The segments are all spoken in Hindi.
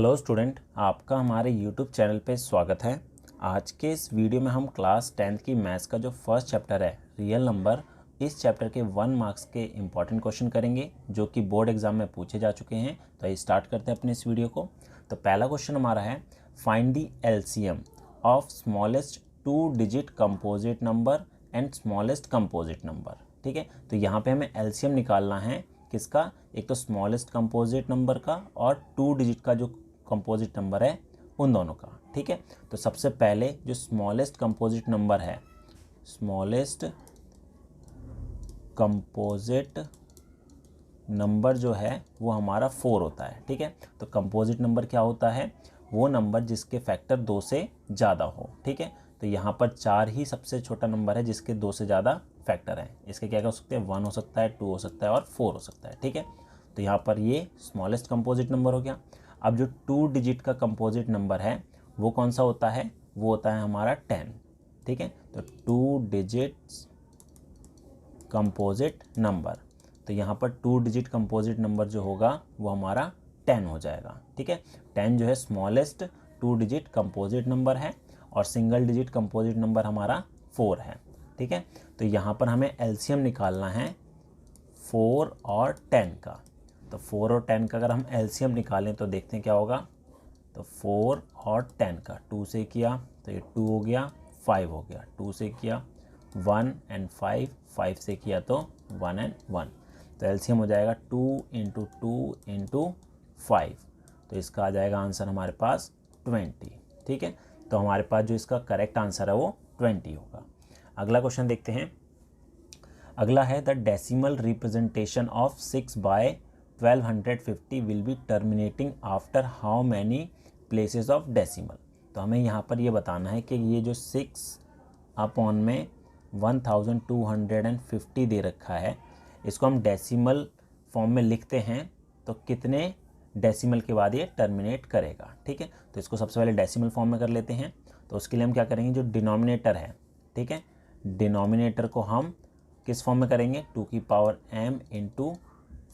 हेलो स्टूडेंट, आपका हमारे यूट्यूब चैनल पे स्वागत है। आज के इस वीडियो में हम क्लास 10th की मैथ्स का जो फर्स्ट चैप्टर है रियल नंबर, इस चैप्टर के 1 मार्क्स के इम्पॉर्टेंट क्वेश्चन करेंगे जो कि बोर्ड एग्जाम में पूछे जा चुके हैं। तो ये स्टार्ट करते हैं अपने इस वीडियो को। तो पहला क्वेश्चन हमारा है, find the LCM of smallest 2 digit composite number and smallest composite number. ठीक है, तो यहाँ पे हमें एलसीएम निकालना है किसका, एक तो स्मॉलेस्ट कंपोजिट नंबर का और 2 डिजिट का जो कंपोजिट नंबर है उन दोनों का। ठीक है, तो सबसे पहले जो स्मॉलेस्ट कंपोजिट नंबर है, स्मॉलेस्ट कंपोजिट नंबर जो है वो हमारा 4 होता है। ठीक है, तो कंपोजिट नंबर क्या होता है, वो नंबर जिसके फैक्टर 2 से ज़्यादा हो। ठीक है, तो यहाँ पर 4 ही सबसे छोटा नंबर है जिसके 2 से ज़्यादा फैक्टर हैं। इसके क्या हो सकते हैं, 1 हो सकता है, 2 हो सकता है और 4 हो सकता है। ठीक है, तो यहाँ पर ये स्मॉलेस्ट कंपोजिट नंबर हो गया। अब जो 2 डिजिट का कंपोजिट नंबर है वो कौन सा होता है, वो होता है हमारा 10। ठीक है, तो 2 डिजिट्स कंपोजिट नंबर, तो यहाँ पर 2 डिजिट कंपोजिट नंबर जो होगा वो हमारा 10 हो जाएगा। ठीक है, 10 जो है स्मॉलेस्ट 2 डिजिट कंपोजिट नंबर है और सिंगल डिजिट कंपोजिट नंबर हमारा 4 है। ठीक है, तो यहाँ पर हमें एलसीएम निकालना है 4 और 10 का। तो 4 और 10 का अगर हम एलसीएम निकालें तो देखते हैं क्या होगा। तो 4 और 10 का 2 से किया तो ये 2 हो गया, 5 हो गया, 2 से किया 1 एंड 5, 5 से किया तो 1 एंड 1। तो एलसीएम हो जाएगा 2 इंटू 2 इंटू 5। तो इसका आ जाएगा आंसर हमारे पास 20। ठीक है, तो हमारे पास जो इसका करेक्ट आंसर है वो 20 होगा। अगला क्वेश्चन देखते हैं। अगला है, the decimal representation of 6 by 1250 will be terminating after how many places of decimal. तो हमें यहाँ पर ये बताना है कि ये जो 6 अपॉन में 1250 दे रखा है, इसको हम डेसिमल फॉर्म में लिखते हैं तो कितने डेसिमल के बाद ये टर्मिनेट करेगा। ठीक है, तो इसको सबसे पहले डेसिमल फॉर्म में कर लेते हैं। तो उसके लिए हम क्या करेंगे, जो डिनोमिनेटर है, ठीक है, डिनोमिनेटर को हम किस फॉर्म में करेंगे, 2 की पावर m इंटू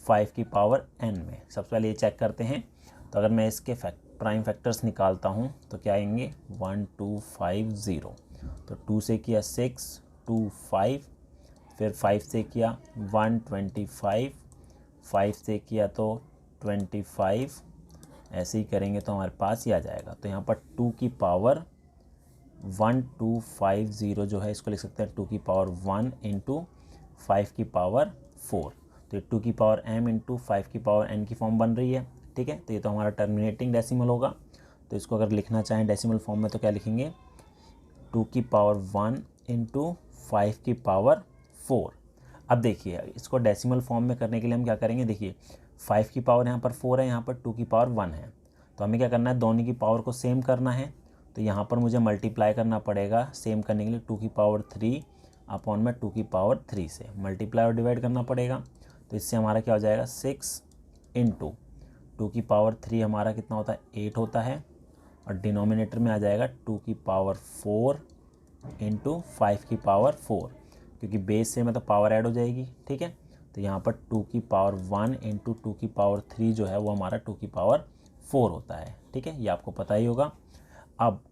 5 की पावर n में। सबसे पहले ये चेक करते हैं। तो अगर मैं इसके प्राइम फैक्टर्स निकालता हूँ तो क्या आएंगे, 1 2 5 0। तो 2 से किया 6 2 5, फिर 5 से किया 125, 5 से किया तो 25, ऐसे ही करेंगे तो हमारे पास ही आ जाएगा। तो यहाँ पर 2 की पावर 1250 जो है इसको लिख सकते हैं 2 की पावर 1 इंटू 5 की पावर 4। तो ये 2 की पावर m इंटू 5 की पावर n की फॉर्म बन रही है। ठीक है, तो ये तो हमारा टर्मिनेटिंग डेसिमल होगा। तो इसको अगर लिखना चाहें डेसिमल फॉर्म में तो क्या लिखेंगे, 2 की पावर 1 इंटू 5 की पावर 4। अब देखिए इसको डेसिमल फॉर्म में करने के लिए हम क्या करेंगे, देखिए 5 की पावर यहाँ पर 4 है, यहाँ पर 2 की पावर 1 है। तो हमें क्या करना है, दोनों की पावर को सेम करना है। तो यहाँ पर मुझे मल्टीप्लाई करना पड़ेगा सेम करने के लिए, 2 की पावर 3 अपॉन में 2 की पावर 3 से मल्टीप्लाई और डिवाइड करना पड़ेगा। तो इससे हमारा क्या हो जाएगा, 6 इंटू 2 की पावर 3 हमारा कितना होता है, 8 होता है। और डिनोमिनेटर में आ जाएगा 2 की पावर 4 इंटू 5 की पावर 4, क्योंकि बेस से मतलब पावर ऐड हो जाएगी। ठीक है, तो यहाँ पर 2 की पावर 1 इंटू 2 की पावर 3 जो है वो हमारा 2 की पावर 4 होता है। ठीक है, ये आपको पता ही होगा। अब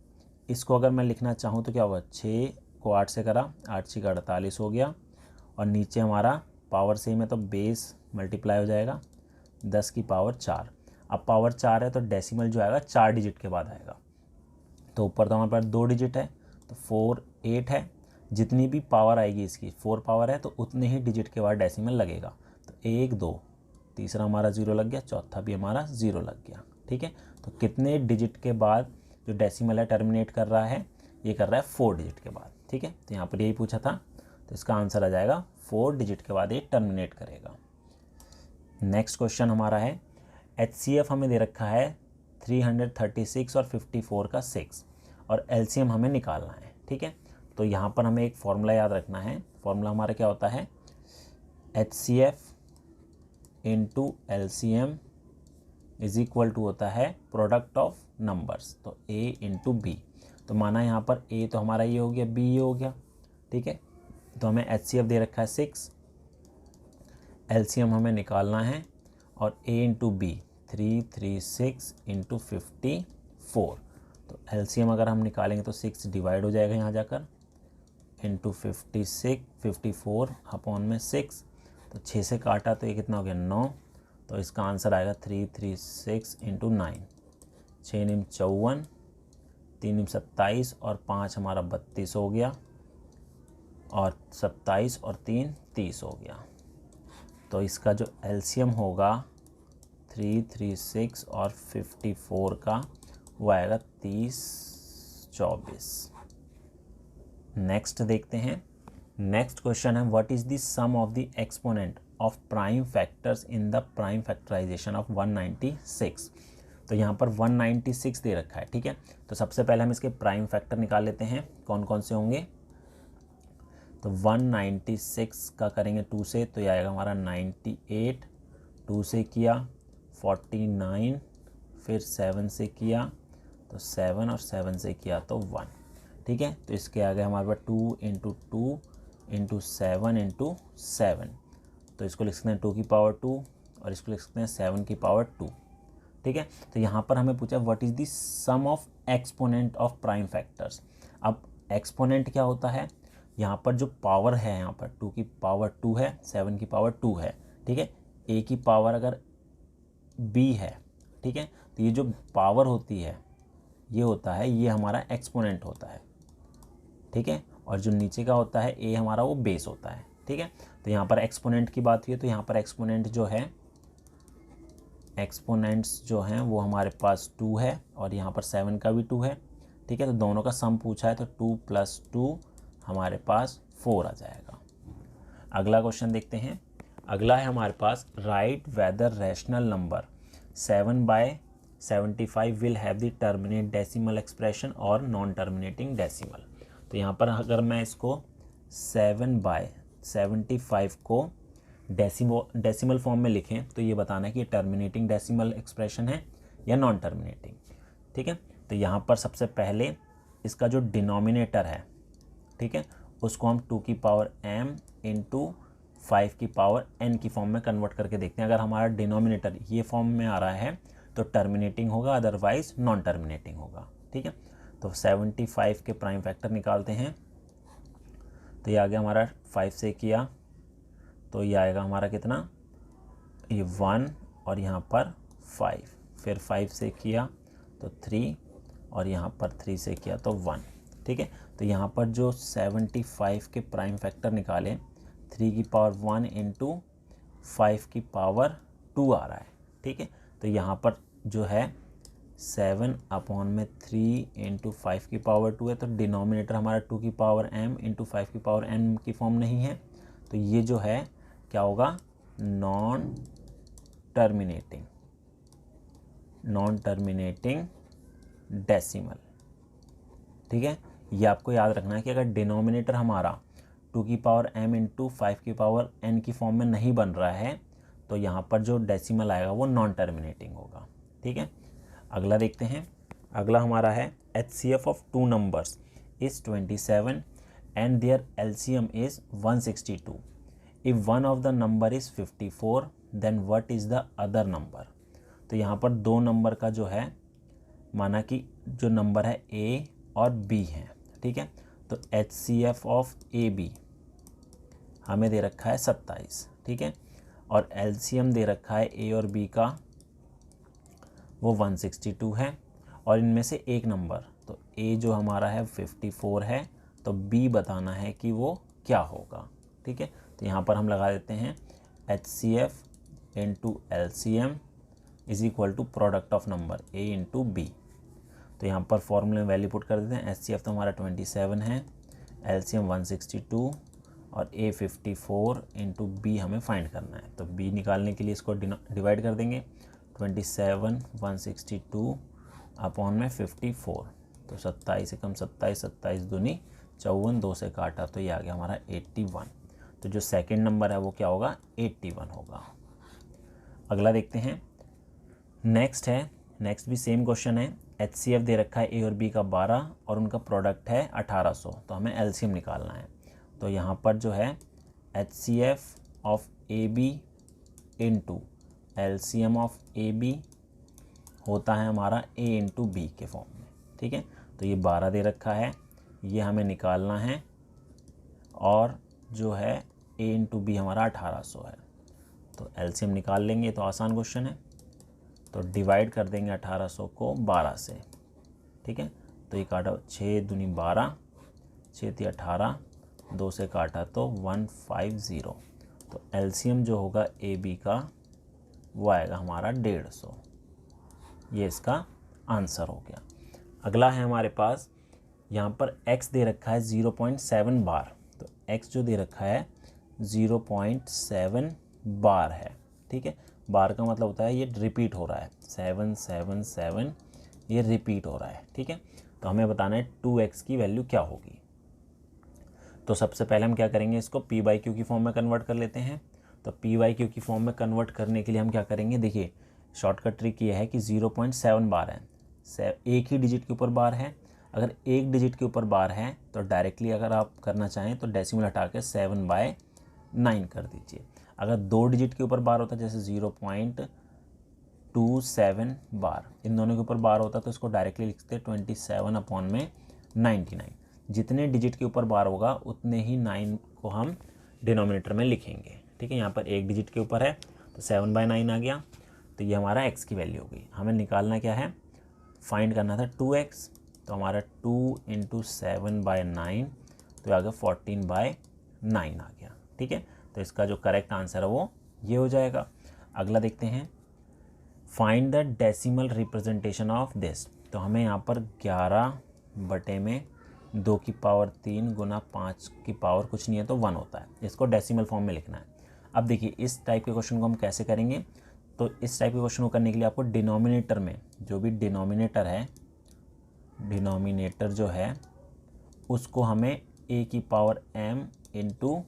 इसको अगर मैं लिखना चाहूँ तो क्या होगा, 6 को 8 से करा, 8 6 का 48 हो गया। और नीचे हमारा पावर सेम है तो बेस मल्टीप्लाई हो जाएगा 10 की पावर 4। अब पावर 4 है तो डेसिमल जो आएगा 4 डिजिट के बाद आएगा। तो ऊपर तो हमारे पास 2 डिजिट है तो 4 8 है, जितनी भी पावर आएगी इसकी 4 पावर है तो उतने ही डिजिट के बाद डेसिमल लगेगा। तो 1 2, तीसरा हमारा 0 लग गया, चौथा भी हमारा 0 लग गया। ठीक है, तो कितने डिजिट के बाद जो डेसिमल है टर्मिनेट कर रहा है, ये कर रहा है 4 डिजिट के बाद। ठीक है, तो यहाँ पर यही पूछा था, तो इसका आंसर आ जाएगा 4 डिजिट के बाद ये टर्मिनेट करेगा। नेक्स्ट क्वेश्चन हमारा है, HCF हमें दे रखा है 336 और 54 का 6 और LCM हमें निकालना है। ठीक है, तो यहाँ पर हमें एक फॉर्मूला याद रखना है। फॉर्मूला हमारा क्या होता है, HCF into LCM is equal to होता है प्रोडक्ट ऑफ नंबर्स, तो A इंटू बी। तो माना यहाँ पर A तो हमारा ये हो गया, B ये हो गया। ठीक है, तो हमें HCF दे रखा है 6, LCM हमें निकालना है और A इंटू बी 336 इंटू 54। तो एलसीएम अगर हम निकालेंगे तो 6 डिवाइड हो जाएगा यहाँ जाकर, इंटू 54 अपॉन में 6, तो 6 से काटा तो ये कितना हो गया 9। तो इसका आंसर आएगा 336 इंटू 9। 6 निम 54, 3 निम 27 और 5 हमारा 32 हो गया, और 27 और 3 30 हो गया। तो इसका जो एलसीएम होगा 336 और 54 का वो आएगा 30 24। नेक्स्ट देखते हैं। नेक्स्ट क्वेश्चन है what is the sum of the exponent of prime factors in the prime factorisation of 196। तो यहाँ पर 196 दे रखा है, ठीक है। तो सबसे पहले हम इसके प्राइम फैक्टर निकाल लेते हैं, कौन कौन से होंगे। तो 196 का करेंगे 2 से, तो ये आएगा हमारा 98, 2 से किया 49, फिर 7 से किया तो 7 और 7 से किया तो 1, ठीक है। तो इसके आगे हमारे पास 2 इंटू 2 इंटू 7 इंटू 7, तो इसको लिख सकते हैं 2 की पावर 2 और इसको लिख सकते हैं 7 की पावर 2, ठीक है। तो यहाँ पर हमें पूछा what is the sum of exponent of prime factors. अब एक्सपोनेंट क्या होता है, यहाँ पर जो पावर है, यहाँ पर 2 की पावर 2 है, 7 की पावर 2 है, ठीक है। a की पावर अगर b है, ठीक है, तो ये जो पावर होती है ये होता है, ये हमारा एक्सपोनेंट होता है, ठीक है। और जो नीचे का होता है a हमारा वो बेस होता है, ठीक है। तो यहाँ पर एक्सपोनेंट की बात हुई है, तो यहाँ पर एक्सपोनेंट जो है, एक्सपोनेंट्स जो हैं वो हमारे पास 2 है और यहाँ पर 7 का भी 2 है, ठीक है। तो दोनों का सम पूछा है, तो 2 + 2 हमारे पास 4 आ जाएगा। अगला क्वेश्चन देखते हैं। अगला है हमारे पास right whether rational number 7/75 will have the terminate decimal expression और नॉन टर्मिनेटिंग डेसिमल। तो यहाँ पर अगर मैं इसको 7/75 को डेसिमल फॉर्म में लिखें तो ये बताना है कि टर्मिनेटिंग डेसिमल एक्सप्रेशन है या नॉन टर्मिनेटिंग, ठीक है। तो यहाँ पर सबसे पहले इसका जो डिनोमिनेटर है, ठीक है, उसको हम 2 की पावर m इंटू 5 की पावर n की फॉर्म में कन्वर्ट करके देखते हैं। अगर हमारा डिनोमिनेटर ये फॉर्म में आ रहा है तो टर्मिनेटिंग होगा, अदरवाइज नॉन टर्मिनेटिंग होगा, ठीक है। तो 75 के प्राइम फैक्टर निकालते हैं, तो ये आ गया हमारा 5 से किया तो ये आएगा हमारा कितना, ये 1 और यहाँ पर 5, फिर 5 से किया तो 3 और यहाँ पर 3 से किया तो 1, ठीक है। तो यहाँ पर जो 75 के प्राइम फैक्टर निकाले 3 की पावर 1 इंटू 5 की पावर 2 आ रहा है, ठीक है। तो यहाँ पर जो है 7/3 इंटू 5 की पावर 2 है, तो डिनोमिनेटर हमारा 2 की पावर m इंटू 5 की पावर n की फॉर्म नहीं है, तो ये जो है क्या होगा, नॉन टर्मिनेटिंग डेसिमल, ठीक है। ये आपको याद रखना है कि अगर डिनोमिनेटर हमारा 2 की पावर m इंटू 5 की पावर n की फॉर्म में नहीं बन रहा है तो यहाँ पर जो डेसिमल आएगा वो नॉन टर्मिनेटिंग होगा, ठीक है। अगला देखते हैं। अगला हमारा है HCF of 2 numbers is 27 and there LCM is 162। If one of the number is 54 then what is the other number. तो यहाँ पर 2 नंबर का जो है, माना कि जो नंबर है A और B है, ठीक है। तो HCF ऑफ AB हमें दे रखा है 27, ठीक है, और LCM दे रखा है A और B का वो 162 है, और इनमें से एक नंबर, तो A जो हमारा है 54 है, तो B बताना है कि वो क्या होगा, ठीक है। तो यहाँ पर हम लगा देते हैं HCF into LCM is equal to product of number A into B। तो यहाँ पर फॉर्मूले में वैल्यू पुट कर देते हैं। HCF तो हमारा 27 है, LCM 162 और A 54 इंटू B हमें फाइंड करना है। तो B निकालने के लिए इसको डिवाइड कर देंगे, 27 162 अपॉन में 54, तो 27 से कम 27, 27 दूनी 54, 2 से काटा तो ये आ गया हमारा 81। तो जो सेकंड नंबर है वो क्या होगा, 81 होगा। अगला देखते हैं। नेक्स्ट भी सेम क्वेश्चन है। HCF दे रखा है A और B का 12 और उनका प्रोडक्ट है 1800, तो हमें LCM निकालना है। तो यहाँ पर जो है HCF of AB into LCM of AB होता है हमारा a इंटू बी के फॉर्म में, ठीक है। तो ये 12 दे रखा है, ये हमें निकालना है, और जो है a इंटू बी हमारा 1800 है। तो एलसीएम निकाल लेंगे, तो आसान क्वेश्चन है। तो डिवाइड कर देंगे 1800 को 12 से, ठीक है। तो ये काटा 6 दूनी 12, 6 × 18, 2 से काटा तो 150। तो एलसीएम जो होगा ए बी का वो आएगा हमारा 150। ये इसका आंसर हो गया। अगला है हमारे पास, यहाँ पर x दे रखा है 0.7 बार। तो x जो दे रखा है 0.7 बार है, ठीक है। बार का मतलब होता है ये रिपीट हो रहा है, 777 ये रिपीट हो रहा है, ठीक है। तो हमें बताना है 2x की वैल्यू क्या होगी। तो सबसे पहले हम क्या करेंगे, इसको p/q की फॉर्म में कन्वर्ट कर लेते हैं। तो p/q की फॉर्म में कन्वर्ट करने के लिए हम क्या करेंगे, देखिए शॉर्टकट ट्रिक ये है कि 0.7 बार है, एक ही डिजिट के ऊपर बार है। अगर एक डिजिट के ऊपर बार है तो डायरेक्टली अगर आप करना चाहें तो डेसिमल हटा के 7/9 कर दीजिए। अगर 2 डिजिट के ऊपर बार होता है, जैसे 0.27 बार, इन दोनों के ऊपर बार होता तो इसको डायरेक्टली लिखते 27/99। जितने डिजिट के ऊपर बार होगा उतने ही 9 को हम डिनोमिनेटर में लिखेंगे, ठीक है। यहाँ पर एक डिजिट के ऊपर है तो 7/9 आ गया। तो ये हमारा x की वैल्यू हो गई। हमें निकालना क्या है, फाइंड करना था 2x। तो हमारा 2 × 7/9 तो आ गया 14/9 आ गया, ठीक है। तो इसका जो करेक्ट आंसर है वो ये हो जाएगा। अगला देखते हैं, find the decimal representation of this. तो हमें यहाँ पर 11/2⁻³ गुना 5 कुछ नहीं है तो 1 होता है, इसको डेसिमल फॉर्म में लिखना है। अब देखिए इस टाइप के क्वेश्चन को हम कैसे करेंगे। तो इस टाइप के क्वेश्चन को करने के लिए आपको डिनोमिनेटर में जो भी डिनोमिनेटर है, डिनोमिनेटर जो है उसको हमें a⁻m इंटू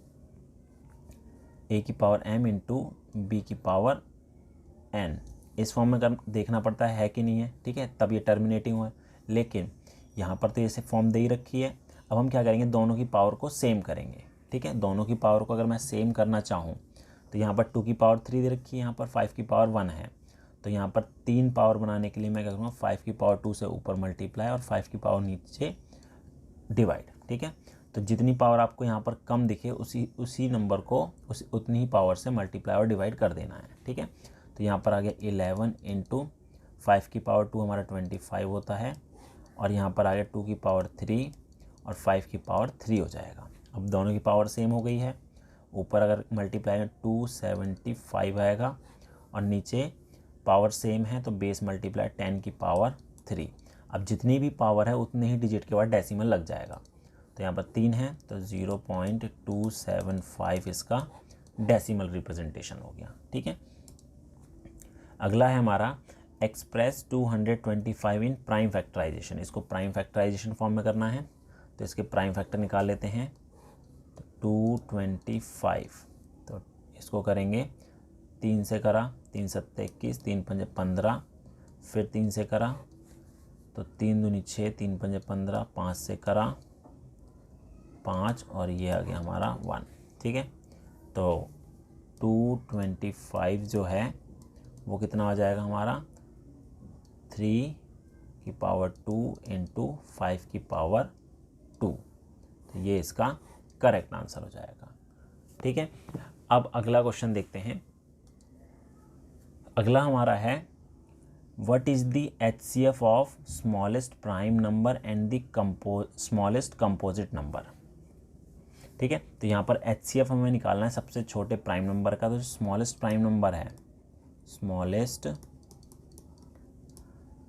b⁻n इस फॉर्म में देखना पड़ता है कि नहीं है, ठीक है, तब ये टर्मिनेटिंग हुआ है। लेकिन यहाँ पर तो ये फॉर्म दे ही रखी है। अब हम क्या करेंगे, दोनों की पावर को सेम करेंगे, ठीक है। दोनों की पावर को अगर मैं सेम करना चाहूँ तो यहाँ पर 2⁻3 दे रखी है, यहाँ पर 5⁻1 है। तो यहाँ पर 3 पावर बनाने के लिए मैं क्या करूँगा, 5⁻2 से ऊपर मल्टीप्लाई और 5 की पावर नीचे डिवाइड, ठीक है। तो जितनी पावर आपको यहाँ पर कम दिखे उसी नंबर को उतनी ही पावर से मल्टीप्लाई और डिवाइड कर देना है, ठीक है। तो यहाँ पर आ गया 11 × 5⁻2 हमारा 25 होता है, और यहाँ पर आ गया 2⁻3 और 5⁻3 हो जाएगा। अब दोनों की पावर सेम हो गई है, ऊपर अगर मल्टीप्लाई में 275 आएगा और नीचे पावर सेम है तो बेस मल्टीप्लाई 10⁻3। अब जितनी भी पावर है उतने ही डिजिट के बाद डेसिमल लग जाएगा। तो यहाँ पर 3 है तो 0.275 इसका डेसिमल रिप्रेजेंटेशन हो गया, ठीक है। अगला है हमारा एक्सप्रेस 225 इन प्राइम फैक्टराइजेशन। इसको प्राइम फैक्टराइजेशन फॉर्म में करना है, तो इसके प्राइम फैक्टर निकाल लेते हैं। तो 225, तो इसको करेंगे 3 से करा, 3 × 7 21, 3 × 5 15, फिर 3 से करा तो 3 दूनी 6, 3 × 5 15, 5 से करा 5 और ये आ गया हमारा 1, ठीक है। तो 225 जो है वो कितना आ जाएगा हमारा 3⁻2 × 5⁻2। तो ये इसका करेक्ट आंसर हो जाएगा, ठीक है। अब अगला क्वेश्चन देखते हैं। अगला हमारा है what is the HCF of smallest prime number and the smallest composite number, ठीक है। तो यहाँ पर HCF हमें निकालना है सबसे छोटे प्राइम नंबर का। तो स्मॉलेस्ट प्राइम नंबर है, स्मॉलेस्ट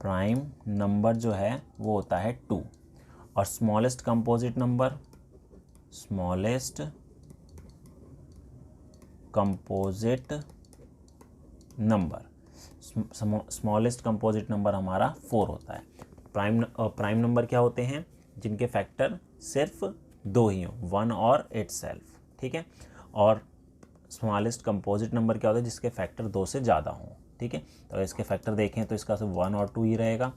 प्राइम नंबर जो है वो होता है 2, और smallest composite number, smallest composite number, smallest composite number हमारा 4 होता है। प्राइम नंबर क्या होते हैं, जिनके फैक्टर सिर्फ 2 ही हों, 1 और इटसेल्फ, ठीक है। और स्मॉलेस्ट कंपोजिट नंबर क्या होता है, जिसके फैक्टर 2 से ज़्यादा हों, ठीक है। तो इसके फैक्टर देखें तो इसका सिर्फ 1 और 2 ही रहेगा,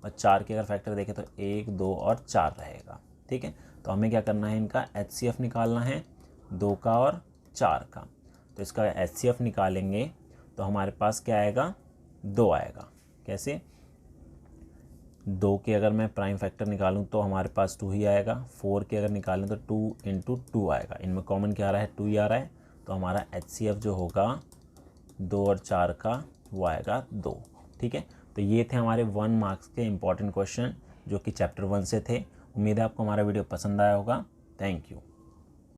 और 4 के अगर फैक्टर देखें तो 1, 2 और 4 रहेगा, ठीक है। तो हमें क्या करना है, इनका HCF निकालना है 2 का और 4 का। तो इसका HCF निकालेंगे तो हमारे पास क्या आएगा, 2 आएगा। कैसे, 2 के अगर मैं प्राइम फैक्टर निकालूं तो हमारे पास 2 ही आएगा, 4 के अगर निकालें तो 2 इंटू 2 आएगा, इनमें कॉमन क्या आ रहा है 2 ही आ रहा है, तो हमारा HCF जो होगा 2 और 4 का वो आएगा 2। ठीक है, तो ये थे हमारे 1 मार्क्स के इंपॉर्टेंट क्वेश्चन जो कि चैप्टर 1 से थे। उम्मीद है आपको हमारा वीडियो पसंद आया होगा। Thank you.